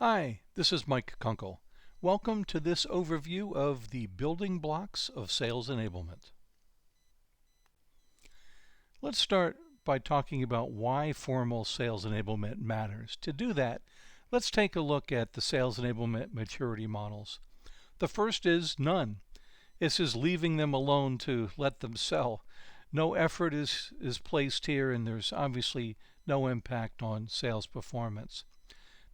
Hi, this is Mike Kunkel. Welcome to this overview of the building blocks of sales enablement. Let's start by talking about why formal sales enablement matters. To do that, let's take a look at the sales enablement maturity models. The first is none. This is leaving them alone to let them sell. No effort is placed here, and there's obviously no impact on sales performance.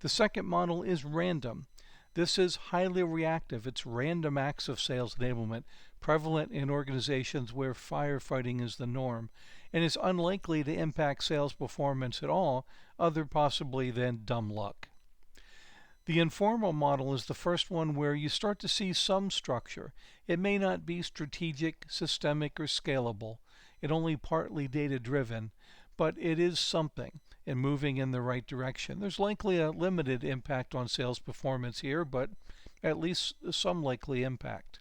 The second model is random. This is highly reactive. It's random acts of sales enablement, prevalent in organizations where firefighting is the norm, and is unlikely to impact sales performance at all, other possibly than dumb luck. The informal model is the first one where you start to see some structure. It may not be strategic, systemic, or scalable. It's only partly data-driven, but it is something and moving in the right direction. There's likely a limited impact on sales performance here, but at least some likely impact.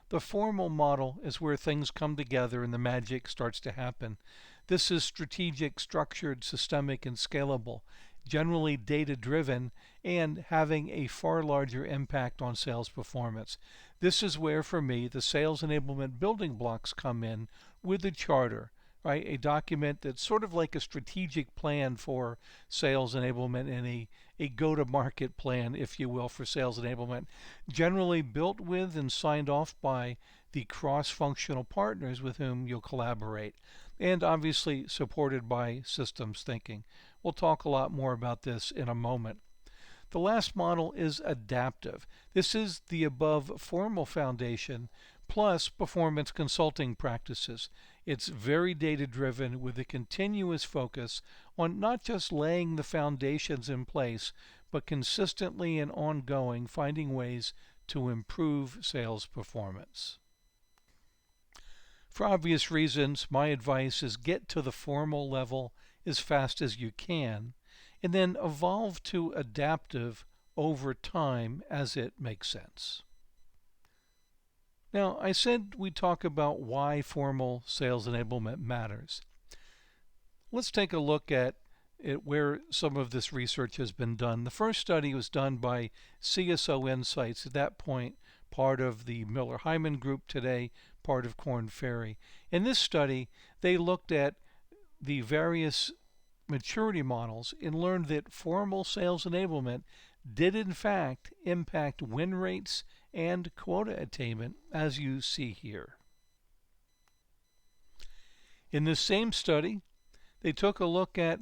The formal model is where things come together and the magic starts to happen. This is strategic, structured, systemic, and scalable, generally data-driven, and having a far larger impact on sales performance. This is where, for me, the sales enablement building blocks come in with the charter, right? A document that's sort of like a strategic plan for sales enablement and a go-to-market plan, if you will, for sales enablement, generally built with and signed off by the cross-functional partners with whom you'll collaborate, and obviously supported by systems thinking. We'll talk a lot more about this in a moment. The last model is adaptive. This is the above formal foundation plus performance consulting practices. It's very data-driven with a continuous focus on not just laying the foundations in place, but consistently and ongoing finding ways to improve sales performance. For obvious reasons, my advice is get to the formal level as fast as you can, and then evolve to adaptive over time as it makes sense. Now, I said we'd talk about why formal sales enablement matters. Let's take a look at where some of this research has been done. The first study was done by Cso Insights, at that point part of the Miller-Hyman Group, today part of Korn Ferry. In this study, they looked at the various maturity models and learned that formal sales enablement did in fact impact win rates and quota attainment, as you see here. In this same study, they took a look at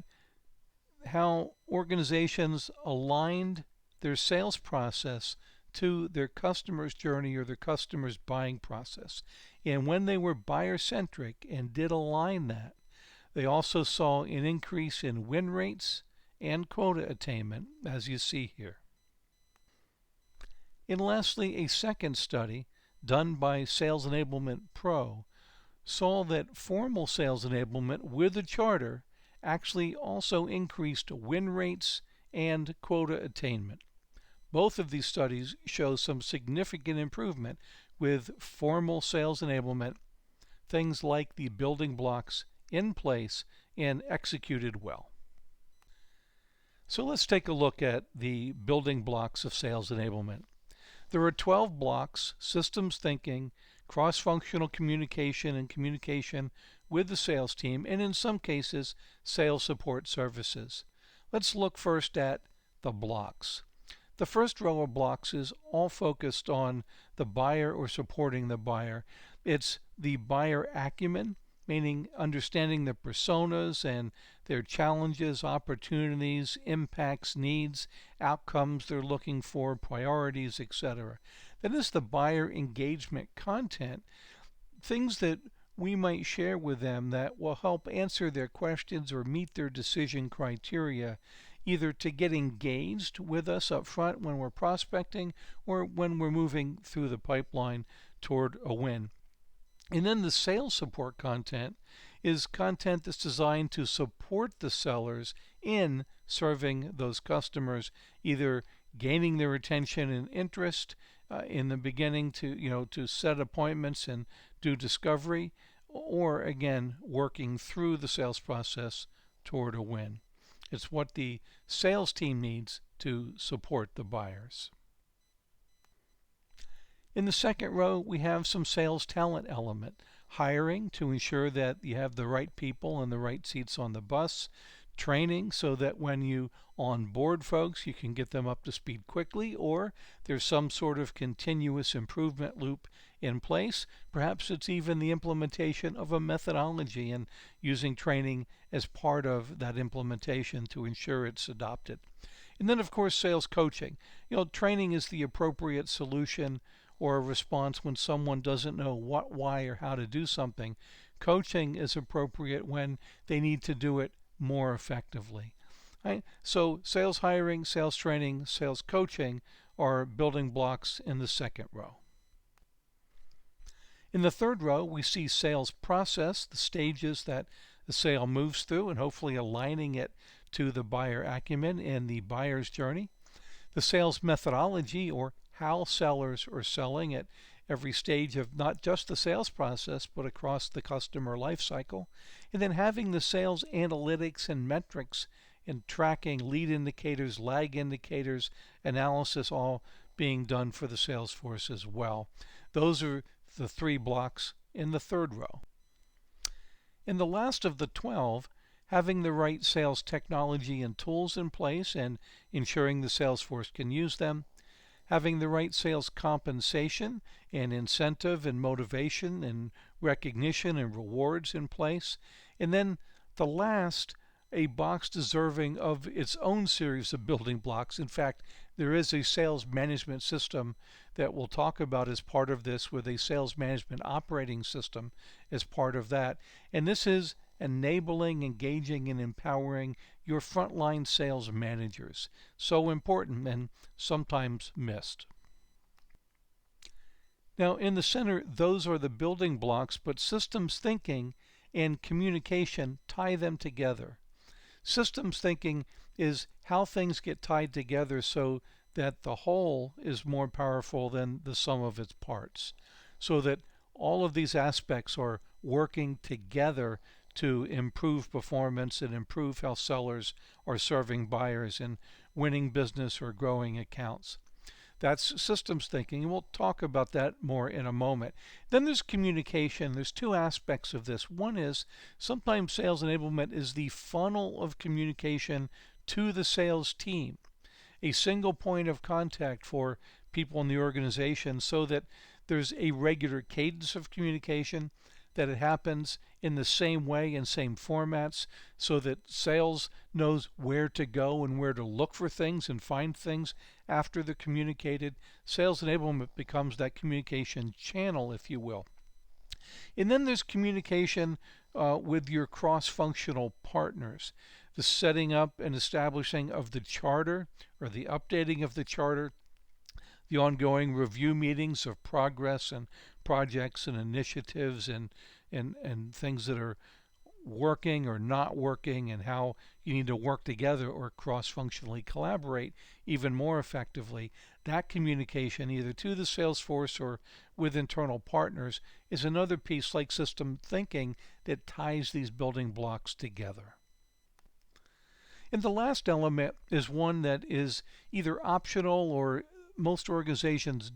how organizations aligned their sales process to their customer's journey or their customer's buying process. And when they were buyer-centric and did align that, they also saw an increase in win rates and quota attainment, as you see here. And lastly, a second study done by Sales Enablement Pro saw that formal sales enablement with a charter actually also increased win rates and quota attainment. Both of these studies show some significant improvement with formal sales enablement, things like the building blocks in place and executed well. So let's take a look at the building blocks of sales enablement. There are 12 blocks: systems thinking, cross-functional communication, and communication with the sales team, and in some cases, sales support services. Let's look first at the blocks. The first row of blocks is all focused on the buyer or supporting the buyer. It's the buyer acumen, meaning understanding the personas and their challenges, opportunities, impacts, needs, outcomes they're looking for, priorities, etc. Then is the buyer engagement content, things that we might share with them that will help answer their questions or meet their decision criteria, either to get engaged with us up front when we're prospecting or when we're moving through the pipeline toward a win. And then the sales support content is content that's designed to support the sellers in serving those customers, either gaining their attention and interest in the beginning to set appointments and do discovery, or again working through the sales process toward a win. It's what the sales team needs to support the buyers. In the second row, we have some sales talent element. Hiring to ensure that you have the right people in the right seats on the bus. Training so that when you onboard folks, you can get them up to speed quickly, or there's some sort of continuous improvement loop in place. Perhaps it's even the implementation of a methodology and using training as part of that implementation to ensure it's adopted. And then, of course, sales coaching. Training is the appropriate solution or a response when someone doesn't know what, why, or how to do something. Coaching is appropriate when they need to do it more effectively. Right? So, sales hiring, sales training, sales coaching are building blocks in the second row. In the third row, we see sales process, the stages that the sale moves through, and hopefully aligning it to the buyer acumen and the buyer's journey. The sales methodology, or how sellers are selling at every stage of not just the sales process, but across the customer lifecycle. And then having the sales analytics and metrics and tracking lead indicators, lag indicators, analysis all being done for the sales force as well. Those are the 3 blocks in the third row. In the last of the 12, having the right sales technology and tools in place and ensuring the sales force can use them, having the right sales compensation and incentive and motivation and recognition and rewards in place, and then the last, a box deserving of its own series of building blocks. In fact, there is a sales management system that we'll talk about as part of this, with a sales management operating system as part of that. And this is enabling, engaging, and empowering your frontline sales managers. So important and sometimes missed. Now, in the center, those are the building blocks, but systems thinking and communication tie them together. Systems thinking is how things get tied together so that the whole is more powerful than the sum of its parts, so that all of these aspects are working together to improve performance and improve how sellers are serving buyers and winning business or growing accounts. That's systems thinking, and we'll talk about that more in a moment. Then there's communication. There's 2 aspects of this. One is sometimes sales enablement is the funnel of communication to the sales team, a single point of contact for people in the organization so that there's a regular cadence of communication, that it happens in the same way and same formats so that sales knows where to go and where to look for things and find things after they're communicated. Sales enablement becomes that communication channel, if you will. And then there's communication with your cross-functional partners, the setting up and establishing of the charter or the updating of the charter, the ongoing review meetings of progress and projects and initiatives and things that are working or not working, and how you need to work together or cross-functionally collaborate even more effectively. That communication, either to the sales force or with internal partners, is another piece like system thinking that ties these building blocks together. And the last element is one that is either optional or most organizations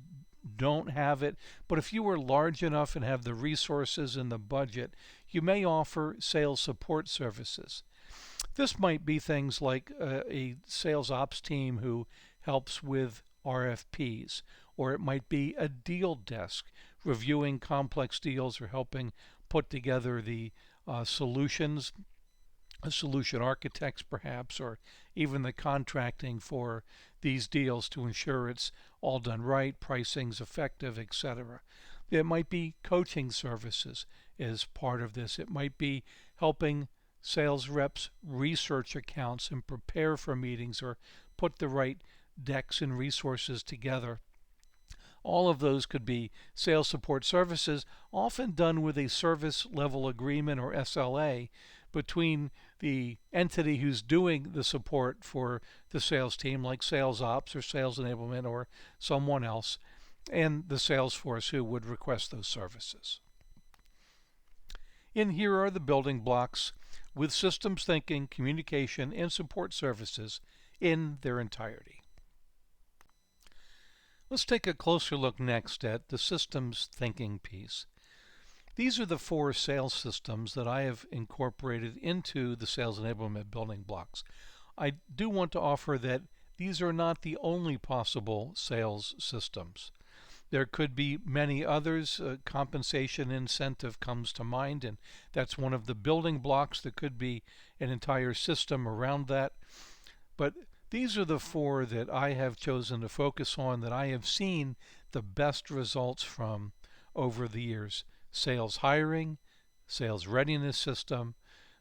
don't have it, but if you are large enough and have the resources and the budget, you may offer sales support services. This might be things like a sales ops team who helps with RFPs, or it might be a deal desk reviewing complex deals or helping put together the solutions, solution architects perhaps, or even the contracting for these deals to ensure it's all done right, pricing's effective, etc. It might be coaching services as part of this. It might be helping sales reps research accounts and prepare for meetings or put the right decks and resources together. All of those could be sales support services, often done with a service level agreement or SLA between the entity who's doing the support for the sales team, like sales ops or sales enablement or someone else, and the sales force who would request those services. In here are the building blocks. with systems thinking, communication, and support services in their entirety. Let's take a closer look next at the systems thinking piece. These are the 4 sales systems that I have incorporated into the sales enablement building blocks. I do want to offer that these are not the only possible sales systems. There could be many others. Compensation incentive comes to mind, and that's one of the building blocks. There could be an entire system around that. But these are the 4 that I have chosen to focus on, that I have seen the best results from over the years. Sales hiring, sales readiness system,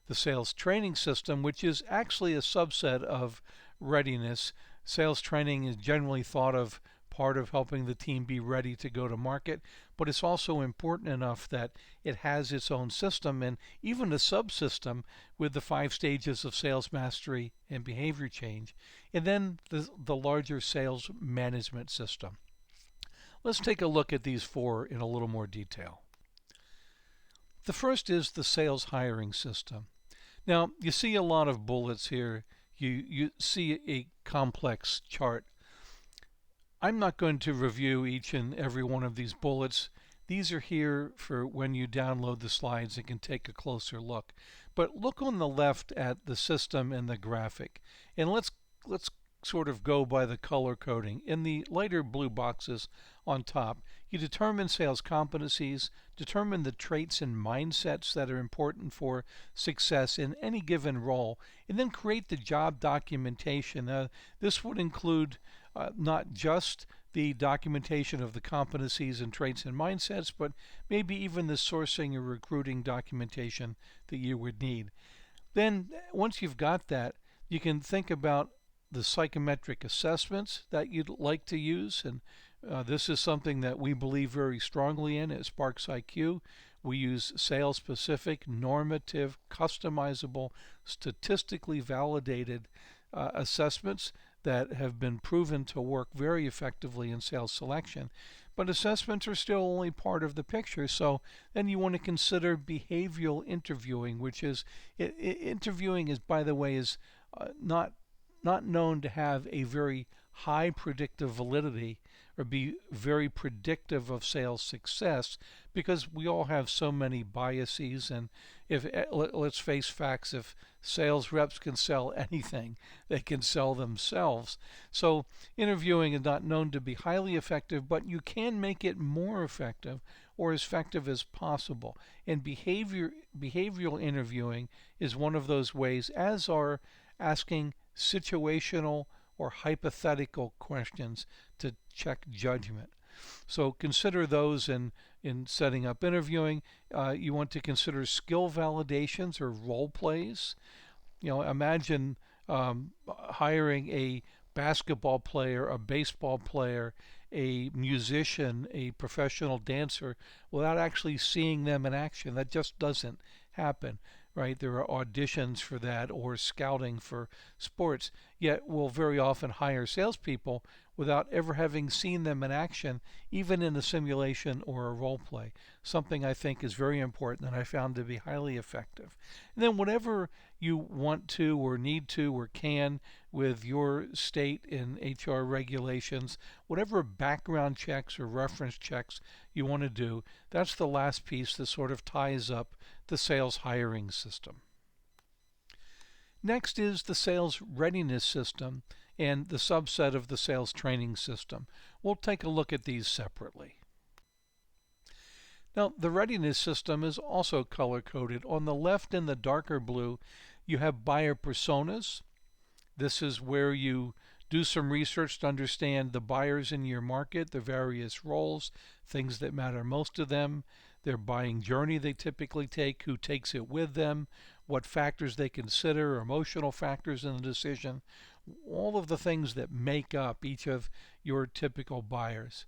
the sales training system, which is actually a subset of readiness. Sales training is generally thought of part of helping the team be ready to go to market, but it's also important enough that it has its own system and even a subsystem with the 5 stages of sales mastery and behavior change, and then the larger sales management system. Let's take a look at these 4 in a little more detail. The first is the sales hiring system. Now, you see a lot of bullets here. You see a complex chart. I'm not going to review each and every one of these bullets. These are here for when you download the slides and can take a closer look. But look on the left at the system and the graphic. And let's sort of go by the color coding. In the lighter blue boxes on top, you determine sales competencies, determine the traits and mindsets that are important for success in any given role, and then create the job documentation. This would include not just the documentation of the competencies and traits and mindsets, but maybe even the sourcing or recruiting documentation that you would need. Then, once you've got that, you can think about the psychometric assessments that you'd like to use, and this is something that we believe very strongly in at Sparks IQ. We use sales-specific, normative, customizable, statistically validated assessments that have been proven to work very effectively in sales selection. But assessments are still only part of the picture, so then you want to consider behavioral interviewing, which is interviewing is, by the way, is not known to have a very high predictive validity or be very predictive of sales success, because we all have so many biases. And if let's face facts, if sales reps can sell anything, they can sell themselves. So interviewing is not known to be highly effective, but you can make it more effective or as effective as possible. And behavioral interviewing is one of those ways, as are asking situational or hypothetical questions to check judgment. So consider those in setting up interviewing. You want to consider skill validations or role plays. Imagine hiring a basketball player, a baseball player, a musician, a professional dancer without actually seeing them in action. That just doesn't happen, right? There are auditions for that, or scouting for sports. Yet we'll very often hire salespeople without ever having seen them in action, even in a simulation or a role play. Something I think is very important and I found to be highly effective. And then whatever you want to or need to or can with your state and HR regulations, whatever background checks or reference checks you want to do, that's the last piece that sort of ties up the sales hiring system. Next is the sales readiness system and the subset of the sales training system. We'll take a look at these separately. Now, the readiness system is also color-coded. On the left in the darker blue, you have buyer personas. This is where you do some research to understand the buyers in your market, their various roles, things that matter most to them, their buying journey they typically take, who takes it with them, what factors they consider, emotional factors in the decision, all of the things that make up each of your typical buyers.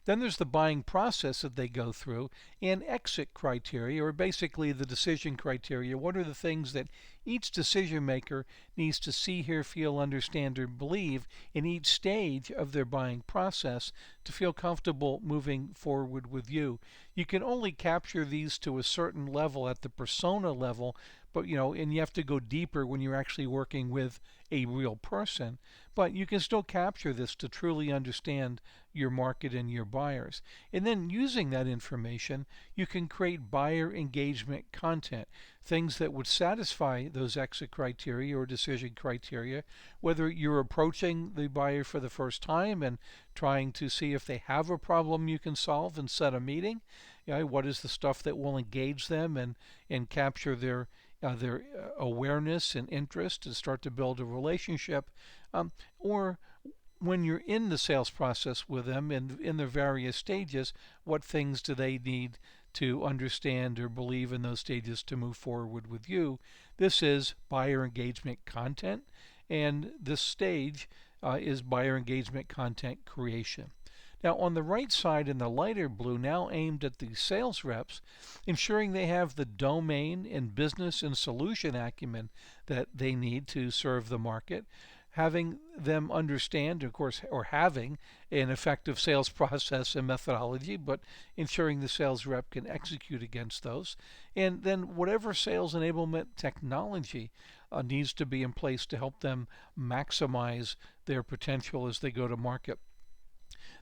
Then there's the buying process that they go through and exit criteria, or basically the decision criteria. What are the things that each decision maker needs to see, hear, feel, understand, or believe in each stage of their buying process to feel comfortable moving forward with you? You can only capture these to a certain level at the persona level, but and you have to go deeper when you're actually working with a real person. But you can still capture this to truly understand your market and your buyers. And then using that information, you can create buyer engagement content, things that would satisfy those exit criteria or decision criteria, whether you're approaching the buyer for the first time and trying to see if they have a problem you can solve and set a meeting. What is the stuff that will engage them and capture their awareness and interest and start to build a relationship, or when you're in the sales process with them and in their various stages, what things do they need to understand or believe in those stages to move forward with you? This is buyer engagement content, and this stage is buyer engagement content creation. Now, on the right side in the lighter blue, now aimed at the sales reps, ensuring they have the domain and business and solution acumen that they need to serve the market, having them understand, of course, or having an effective sales process and methodology, but ensuring the sales rep can execute against those. And then whatever sales enablement technology needs to be in place to help them maximize their potential as they go to market.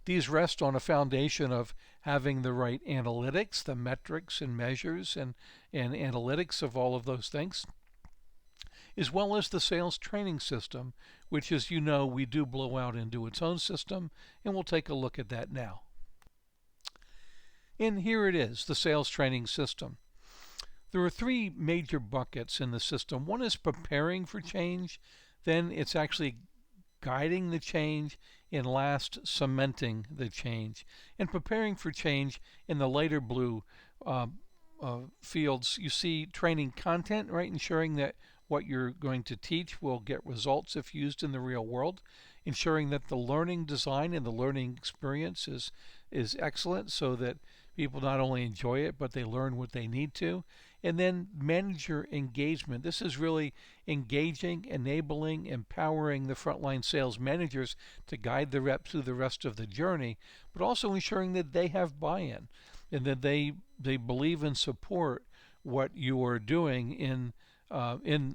These rest on a foundation of having the right analytics, the metrics and measures and analytics of all of those things, as well as the sales training system, which, as you know, we do blow out into its own system, and we'll take a look at that now. And here it is, the sales training system. There are three major buckets in the system. One is preparing for change, then it's actually guiding the change, and last, cementing the change. And preparing for change in the lighter blue fields, you see training content, right? Ensuring that what you're going to teach will get results if used in the real world. Ensuring that the learning design and the learning experience is excellent so that people not only enjoy it, but they learn what they need to. And then manager engagement. This is really engaging, enabling, empowering the frontline sales managers to guide the reps through the rest of the journey, but also ensuring that they have buy-in and that they believe and support what you are doing in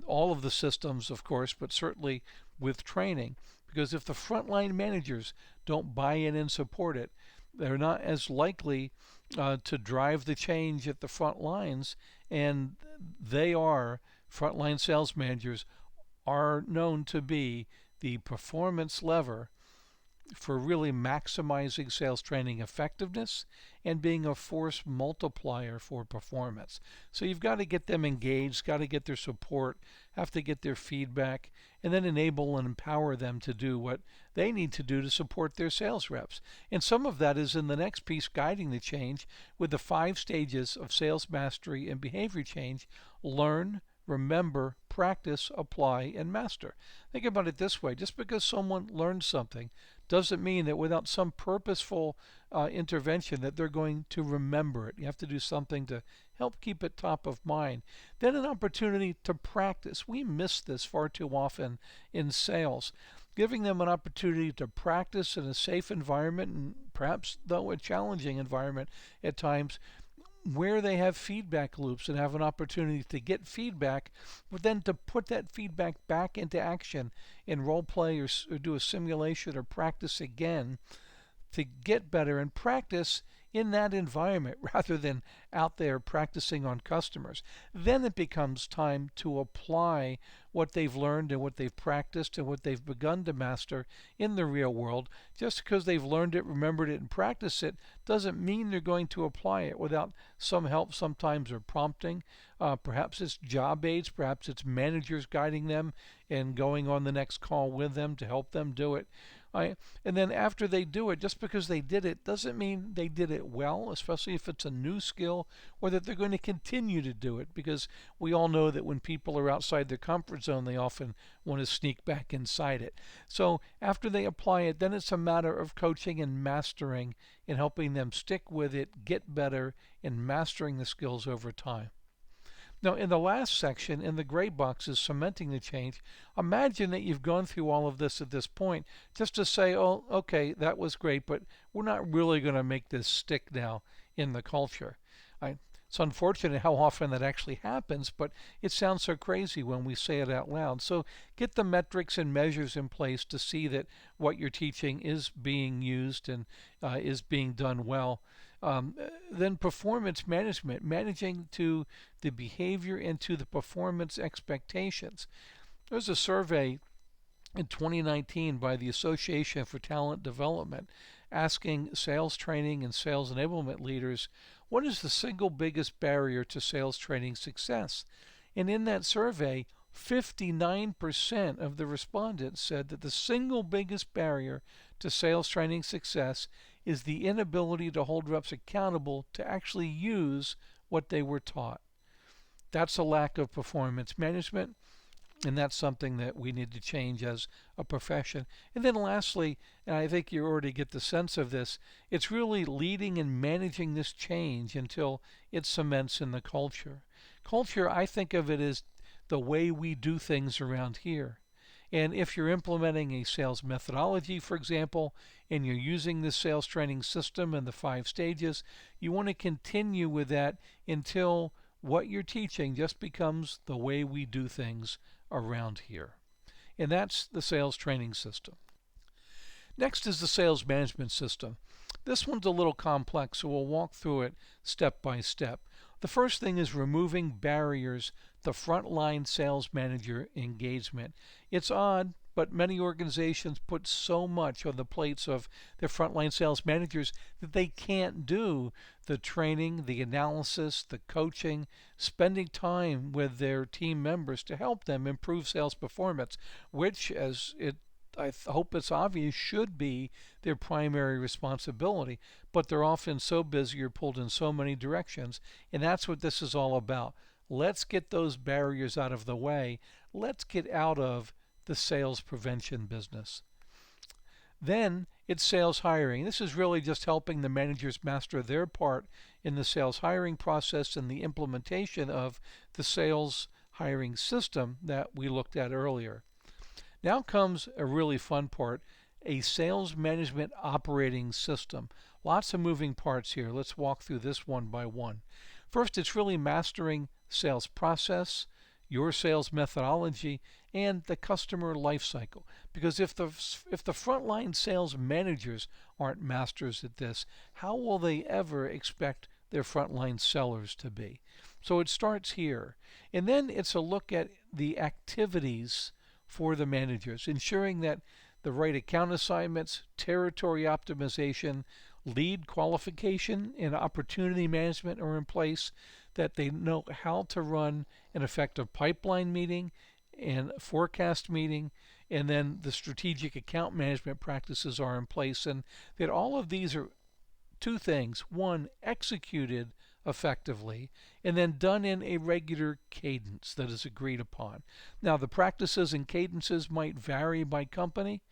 all of the systems, of course, but certainly with training. Because if the frontline managers don't buy in and support it, they're not as likely to drive the change at the front lines, and frontline sales managers are known to be the performance lever for really maximizing sales training effectiveness and being a force multiplier for performance. So you've got to get them engaged, got to get their support, have to get their feedback, and then enable and empower them to do what they need to do to support their sales reps. And some of that is in the next piece, guiding the change with the 5 stages of sales mastery and behavior change: learn, remember, practice, apply, and master. Think about it this way: just because someone learns something doesn't mean that without some purposeful intervention that they're going to remember it. You have to do something to help keep it top of mind. Then an opportunity to practice. We miss this far too often in sales. Giving them an opportunity to practice in a safe environment, and perhaps though a challenging environment at times, where they have feedback loops and have an opportunity to get feedback, but then to put that feedback back into action in role play or do a simulation or practice again to get better and practice in that environment rather than out there practicing on customers. Then it becomes time to apply what they've learned and what they've practiced and what they've begun to master in the real world. Just because they've learned it, remembered it, and practiced it doesn't mean they're going to apply it without some help sometimes or prompting. Perhaps it's job aids, perhaps it's managers guiding them and going on the next call with them to help them do it. And then after they do it, just because they did it doesn't mean they did it well, especially if it's a new skill, or that they're going to continue to do it, because we all know that when people are outside their comfort zone, they often want to sneak back inside it. So after they apply it, then it's a matter of coaching and mastering and helping them stick with it, get better, and mastering the skills over time. Now, in the last section, in the gray boxes, cementing the change, imagine that you've gone through all of this at this point just to say, oh, okay, that was great, but we're not really going to make this stick now in the culture. Right? It's unfortunate how often that actually happens, but it sounds so crazy when we say it out loud. So get the metrics and measures in place to see that what you're teaching is being used and is being done well. Then performance management, managing to the behavior and to the performance expectations. There's a survey in 2019 by the Association for Talent Development asking sales training and sales enablement leaders, what is the single biggest barrier to sales training success? And in that survey, 59% of the respondents said that the single biggest barrier to sales training success is the inability to hold reps accountable to actually use what they were taught. That's a lack of performance management, and that's something that we need to change as a profession. And then lastly, and I think you already get the sense of this, it's really leading and managing this change until it cements in the culture. Culture, I think of it as the way we do things around here. And if you're implementing a sales methodology, for example, and you're using the sales training system and the 5 stages, you want to continue with that until what you're teaching just becomes the way we do things around here. And that's the sales training system. Next is the sales management system. This one's a little complex, so we'll walk through it step by step. The first thing is removing barriers to frontline sales manager engagement. It's odd, but many organizations put so much on the plates of their frontline sales managers that they can't do the training, the analysis, the coaching, spending time with their team members to help them improve sales performance, which, I hope it's obvious, should be their primary responsibility, but they're often so busy or pulled in so many directions, and that's what this is all about. Let's get those barriers out of the way. Let's get out of the sales prevention business. Then it's sales hiring. This is really just helping the managers master their part in the sales hiring process and the implementation of the sales hiring system that we looked at earlier. Now comes a really fun part, a sales management operating system. Lots of moving parts here. Let's walk through this one by one. First, it's really mastering sales process, your sales methodology, and the customer life cycle. Because if the frontline sales managers aren't masters at this, how will they ever expect their frontline sellers to be? So it starts here. And then it's a look at the activities for the managers, ensuring that the right account assignments, territory optimization, lead qualification, and opportunity management are in place, that they know how to run an effective pipeline meeting and forecast meeting, and then the strategic account management practices are in place, and that all of these are two things. One, executed effectively, and then done in a regular cadence that is agreed upon. Now, the practices and cadences might vary by company,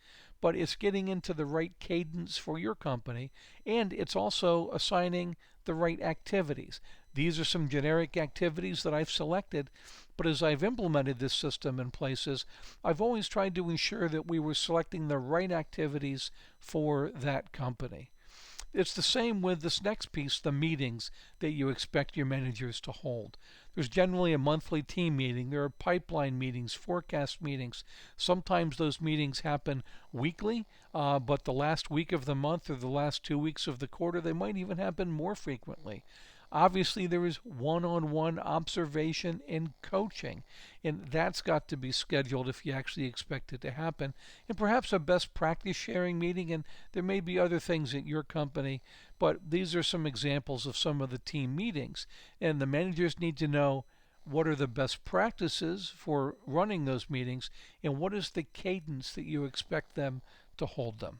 but it's getting into the right cadence for your company, and it's also assigning the right activities. These are some generic activities that I've selected, but as I've implemented this system in places, I've always tried to ensure that we were selecting the right activities for that company. It's the same with this next piece, the meetings that you expect your managers to hold. There's generally a monthly team meeting. There are pipeline meetings, forecast meetings. Sometimes those meetings happen weekly, but the last week of the month or the last 2 weeks of the quarter, they might even happen more frequently. Obviously, there is one-on-one observation and coaching, and that's got to be scheduled if you actually expect it to happen. And perhaps a best practice sharing meeting, and there may be other things at your company, but these are some examples of some of the team meetings. And the managers need to know what are the best practices for running those meetings, and what is the cadence that you expect them to hold them.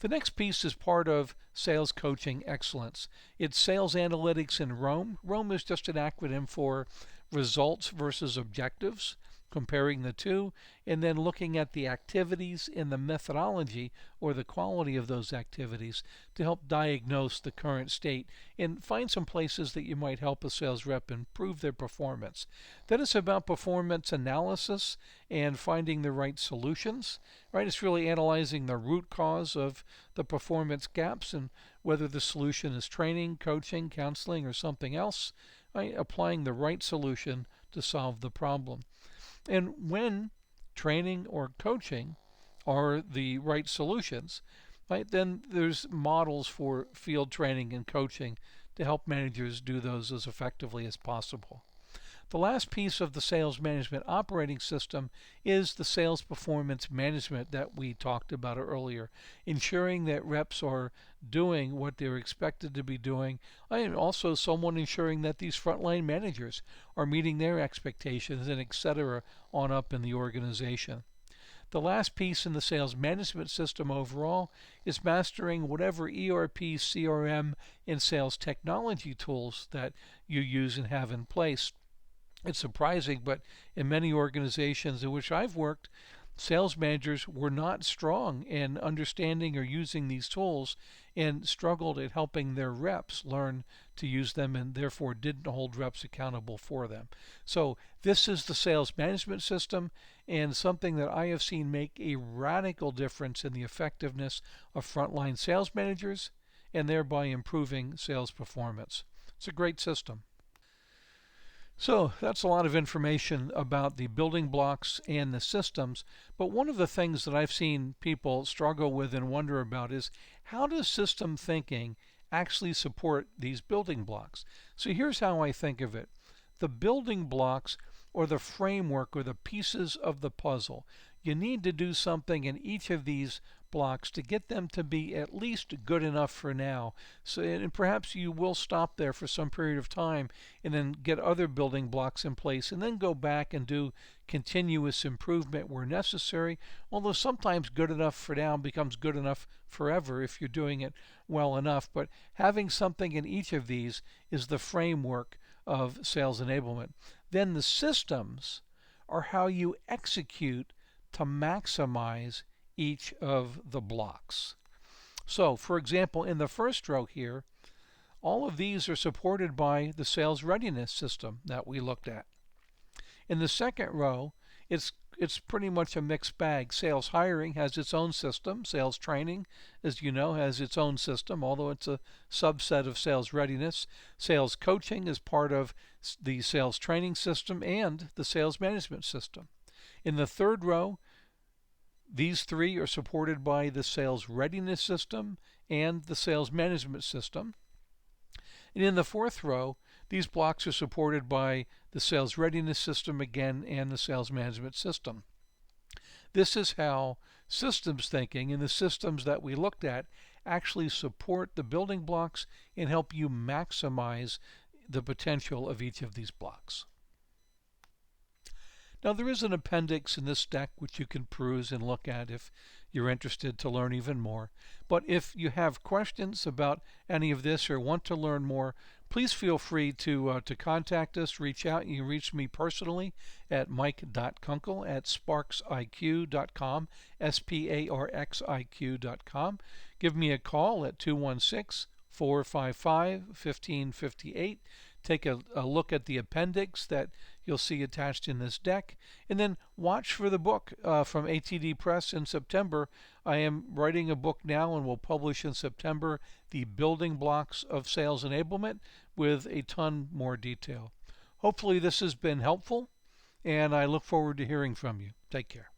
The next piece is part of sales coaching excellence. It's sales analytics in Rome. Rome is just an acronym for results versus objectives. comparing the two, and then looking at the activities and the methodology or the quality of those activities to help diagnose the current state and find some places that you might help a sales rep improve their performance. Then it's about performance analysis and finding the right solutions, right? It's really analyzing the root cause of the performance gaps and whether the solution is training, coaching, counseling, or something else, right? Applying the right solution to solve the problem. And when training or coaching are the right solutions, right, then there's models for field training and coaching to help managers do those as effectively as possible. The last piece of the sales management operating system is the sales performance management that we talked about earlier, ensuring that reps are doing what they're expected to be doing, and also someone ensuring that these frontline managers are meeting their expectations and etc. on up in the organization. The last piece in the sales management system overall is mastering whatever ERP, CRM, and sales technology tools that you use and have in place. It's surprising, but in many organizations in which I've worked, sales managers were not strong in understanding or using these tools and struggled at helping their reps learn to use them and therefore didn't hold reps accountable for them. So this is the sales management system and something that I have seen make a radical difference in the effectiveness of frontline sales managers and thereby improving sales performance. It's a great system. So that's a lot of information about the building blocks and the systems. But one of the things that I've seen people struggle with and wonder about is how does system thinking actually support these building blocks? So here's how I think of it. The building blocks or the framework or the pieces of the puzzle. You need to do something in each of these blocks to get them to be at least good enough for now. So, and perhaps you will stop there for some period of time and then get other building blocks in place and then go back and do continuous improvement where necessary. Although sometimes good enough for now becomes good enough forever if you're doing it well enough. But having something in each of these is the framework of sales enablement. Then the systems are how you execute to maximize each of the blocks. So, for example, in the first row here, all of these are supported by the sales readiness system that we looked at. In the second row, it's pretty much a mixed bag. Sales hiring has its own system. Sales training, as you know, has its own system, although it's a subset of sales readiness. Sales coaching is part of the sales training system and the sales management system. In the third row, these three are supported by the sales readiness system and the sales management system. And in the fourth row, these blocks are supported by the sales readiness system again and the sales management system. This is how systems thinking and the systems that we looked at actually support the building blocks and help you maximize the potential of each of these blocks. Now there is an appendix in this deck which you can peruse and look at if you're interested to learn even more. But if you have questions about any of this or want to learn more, please feel free to contact us, reach out. You can reach me personally at mike.kunkel@sparksiq.com, sparxiq.com. Give me a call at 216-455-1558. Take a look at the appendix that you'll see attached in this deck, and then watch for the book from ATD Press in September. I am writing a book now and will publish in September, The Building Blocks of Sales Enablement, with a ton more detail. Hopefully this has been helpful, and I look forward to hearing from you. Take care.